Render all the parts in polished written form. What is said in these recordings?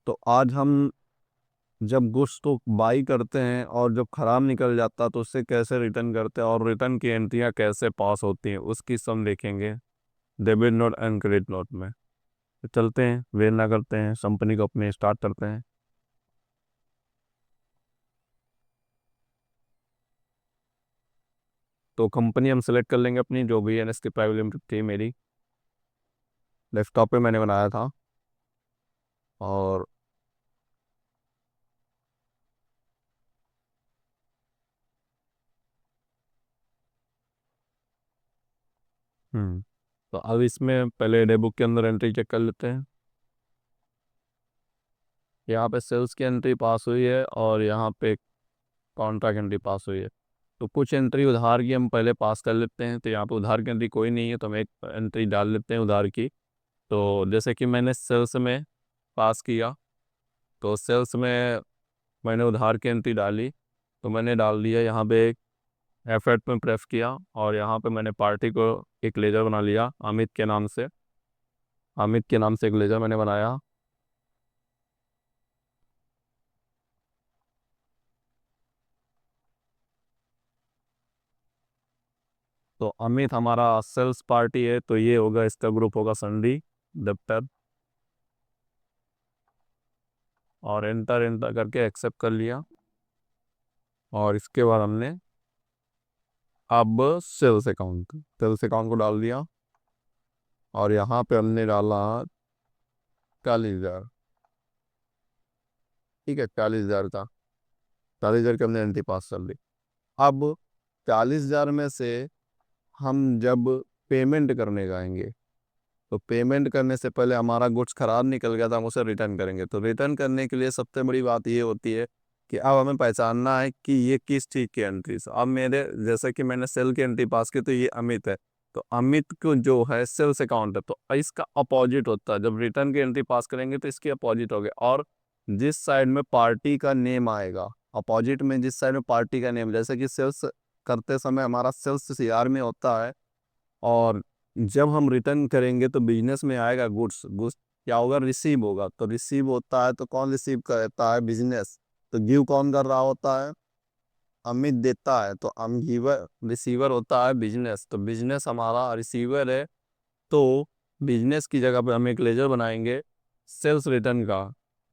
तो आज हम जब गुड्स को बाई करते हैं और जब खराब निकल जाता तो उससे कैसे रिटर्न करते हैं और रिटर्न की एंट्रियां कैसे पास होती हैं उसकी सम देखेंगे debit note and credit note में। तो चलते हैं, वेट ना करते हैं, कंपनी को अपने स्टार्ट करते हैं। तो कंपनी हम सेलेक्ट कर लेंगे अपनी, जो भी एन एस की प्राइवेट लिमिटेड थी मेरी, डेस्कटॉप पे मैंने बनाया था। और तो अब इसमें पहले डे बुक के अंदर एंट्री चेक कर लेते हैं। यहाँ पे सेल्स की एंट्री पास हुई है और यहाँ पे कॉन्ट्रैक्ट एंट्री पास हुई है। तो कुछ एंट्री उधार की हम पहले पास कर लेते हैं। तो यहाँ पे उधार की एंट्री कोई नहीं है तो हम एक एंट्री डाल लेते हैं उधार की। तो जैसे कि मैंने सेल्स में पास किया, तो सेल्स में मैंने उधार की एंट्री डाली। तो मैंने डाल दिया यहाँ पे एक एफर्ट में प्रेस किया और यहाँ पे मैंने पार्टी को एक लेजर बना लिया अमित के नाम से। अमित के नाम से एक लेजर मैंने बनाया। तो अमित हमारा सेल्स पार्टी है तो ये होगा, इसका ग्रुप होगा संडी दफ्तर। और एंटर एंटर करके एक्सेप्ट कर लिया। और इसके बाद हमने अब सेल्स अकाउंट को डाल दिया। और यहाँ पे हमने डाला 40,000। ठीक है, 40,000 का, 40,000 की हमने एंट्री पास कर ली। अब 40,000 में से हम जब पेमेंट करने जाएंगे तो पेमेंट करने से पहले हमारा गुड्स खराब निकल गया था, हम उसे रिटर्न करेंगे। तो रिटर्न करने के लिए सबसे बड़ी बात ये होती है कि अब हमें पहचानना है कि ये किस चीज़ की एंट्री है। अब मेरे जैसे कि मैंने सेल की एंट्री पास की तो ये अमित है। तो अमित को जो है सेल्स अकाउंट है तो इसका अपोजिट होता है। जब रिटर्न की एंट्री पास करेंगे तो इसकी अपोजिट होगी। और जिस साइड में पार्टी का नेम आएगा, अपोजिट में जिस साइड में पार्टी का नेम, जैसे कि सेल्स करते समय हमारा सेल्स सीआर में होता है। और जब हम रिटर्न करेंगे तो बिजनेस में आएगा गुड्स। गुड्स क्या होगा, रिसीव होगा। तो रिसीव होता है तो कौन रिसीव करता है, बिजनेस। तो गिव कौन कर रहा होता है, अमित देता है। तो हम गिवर, रिसीवर होता है बिजनेस। तो बिजनेस हमारा रिसीवर है। तो बिजनेस की जगह पे हम एक लेजर बनाएंगे सेल्स रिटर्न का।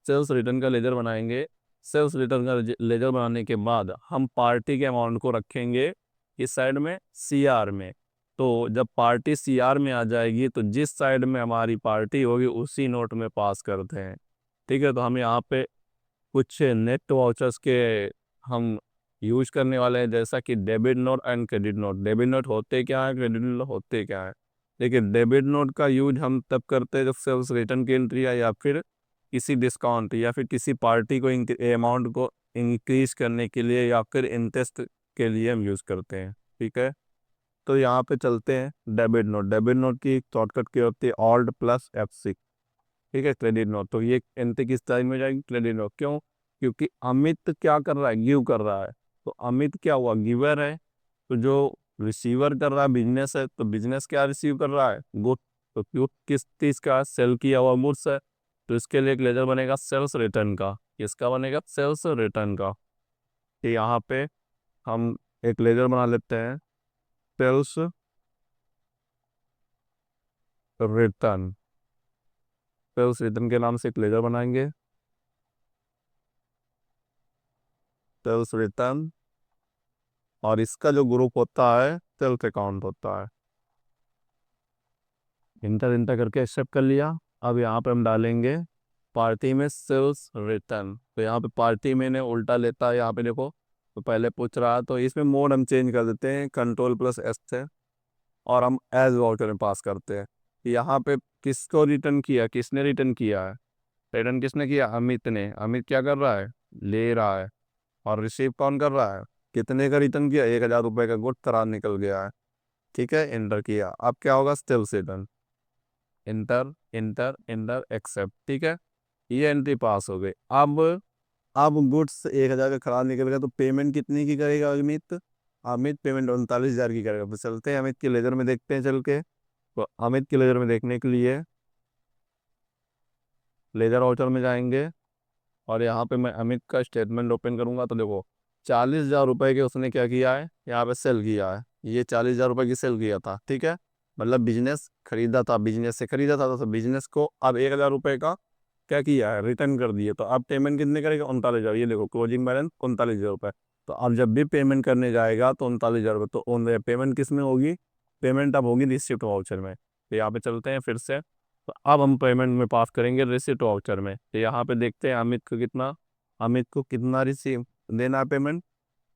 सेल्स रिटर्न का लेजर बनाएंगे। सेल्स रिटर्न का लेजर बनाने के बाद हम पार्टी के अमाउंट को रखेंगे इस साइड में सीआर में। तो जब पार्टी सीआर में आ जाएगी तो जिस साइड में हमारी पार्टी होगी उसी नोट में पास करते हैं। ठीक है, तो हम यहाँ पे कुछ नेट वाउचर्स के हम यूज करने वाले हैं, जैसा कि debit note and credit note. Debit note होते क्या है, क्रेडिट नोट होते क्या है। देखिए, डेबिट नोट का यूज हम तब करते हैं जब सेल्स रिटर्न की एंट्री या फिर किसी डिस्काउंट या फिर किसी पार्टी को अमाउंट को इंक्रीज करने के लिए या फिर इंटरेस्ट के लिए हम यूज़ करते हैं। ठीक है, तो यहाँ पे चलते हैं डेबिट नोट। डेबिट नोट की शॉर्टकट की होती है ऑल्ट प्लस F6। ठीक है, क्रेडिट नोट। तो ये एंट्री किस टाइम में जाएगी, क्रेडिट नोट। क्यों, क्योंकि अमित क्या कर रहा है, गिव कर रहा है। तो अमित क्या हुआ, गिवर है। तो जो रिसीवर कर रहा है बिजनेस है। तो बिजनेस क्या रिसीव कर रहा है, गुड। तो क्यों, किस चीज का, सेल किया हुआ गुड्स है। तो इसके लिए एक लेजर बनेगा सेल्स रिटर्न का। किसका बनेगा, सेल्स रिटर्न का। कि यहाँ पे हम एक लेजर बना लेते हैं सेल्स रिटर्न। सेल्स रिटर्न के नाम से एक लेजर बनाएंगे सेल्स रिटर्न। और इसका जो ग्रुप होता है सेल्स अकाउंट होता है। इंटर इंटर करके एक्सेप्ट कर लिया। अब यहाँ पे हम डालेंगे पार्टी में सेल्स रिटर्न। तो यहाँ पे पार्टी में ने उल्टा लेता है, यहाँ पे देखो। तो पहले पूछ रहा है तो इसमें मोड हम चेंज कर देते हैं Ctrl+S से। और हम एज वाउचर में पास करते हैं। यहाँ पे किसको रिटर्न किया, किसने रिटर्न किया है, रिटर्न किसने किया, अमित ने। अमित क्या कर रहा है, ले रहा है। और रिसीव कौन कर रहा है, कितने का रिटर्न किया, 1,000 रुपये का गुड खराब निकल गया है। ठीक है, एंटर किया। अब क्या होगा, sales return. Enter enter enter accept. ठीक है, ये एंट्री पास हो गई। अब गुड्स 1,000 का खराब निकल गया तो पेमेंट कितनी की करेगा अमित। अमित पेमेंट 39,000 की करेगा। तो चलते हैं अमित के लेजर में, देखते हैं चल के। तो अमित के लेजर में देखने के लिए लेजर वाउचर में जाएंगे। और यहाँ पे मैं अमित का स्टेटमेंट ओपन करूँगा तो देखो 40,000 रुपये के उसने क्या किया है, यहाँ पे सेल किया है। ये 40,000 रुपये की सेल किया था, ठीक है। मतलब बिजनेस खरीदा था, बिजनेस से खरीदा था, तो बिजनेस को अब 1,000 रुपये का क्या किया है, रिटर्न कर दिए। तो अब पेमेंट कितने करेगा, 39,000। ये देखो क्लोजिंग बैलेंस 39,000 रुपये। तो अब जब भी पेमेंट करने जाएगा तो 39,000 रुपये, तो पेमेंट किस में होगी, पेमेंट अब होगी रिसिप्ट वाउचर में। तो यहाँ पे चलते हैं फिर से। तो अब हम पेमेंट में पास करेंगे रिसिप्ट वाउचर में। तो यहाँ पे देखते हैं अमित को कितना रिसीव देना है पेमेंट,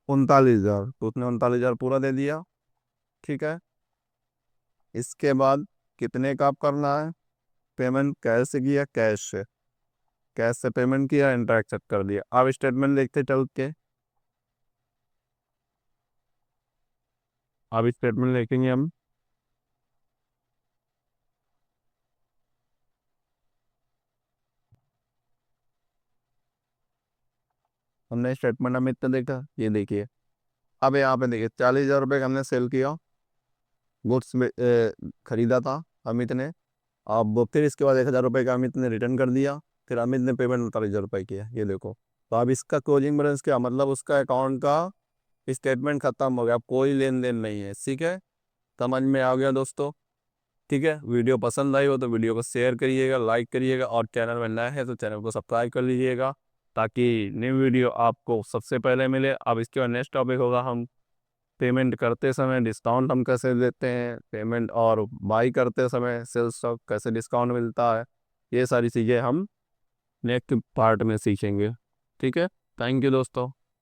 39,000। तो उसने 39,000 पूरा दे दिया, ठीक है। इसके बाद कितने का आप करना है पेमेंट, कैश से किया, कैश से पेमेंट किया, एंटर एक्सेप्ट कर दिया। अब स्टेटमेंट देखते चल के, अब स्टेटमेंट देखेंगे हम। हमने स्टेटमेंट अमित ने देखा, ये देखिए। अब यहाँ पे देखिए 40,000 रुपये का हमने सेल किया, गुड्स में खरीदा था अमित ने। अब फिर इसके बाद 1,000 रुपये का अमित ने रिटर्न कर दिया। फिर अमित ने पेमेंट 39,000 रुपये किया, ये देखो। तो अब इसका क्लोजिंग बैलेंस क्या, मतलब उसका अकाउंट का स्टेटमेंट खत्म हो गया, अब कोई लेन देन नहीं है, ठीक है। समझ में आ गया दोस्तों, ठीक है। वीडियो पसंद आई हो तो वीडियो को शेयर करिएगा, लाइक करिएगा, और चैनल में नया है तो चैनल को सब्सक्राइब कर लीजिएगा, ताकि न्यू वीडियो आपको सबसे पहले मिले। अब इसके बाद नेक्स्ट टॉपिक होगा, हम पेमेंट करते समय डिस्काउंट हम कैसे देते हैं, पेमेंट और बाई करते समय सेल्स स्टॉक कैसे डिस्काउंट मिलता है, ये सारी चीज़ें हम नेक्स्ट पार्ट में सीखेंगे, ठीक है। थैंक यू दोस्तों।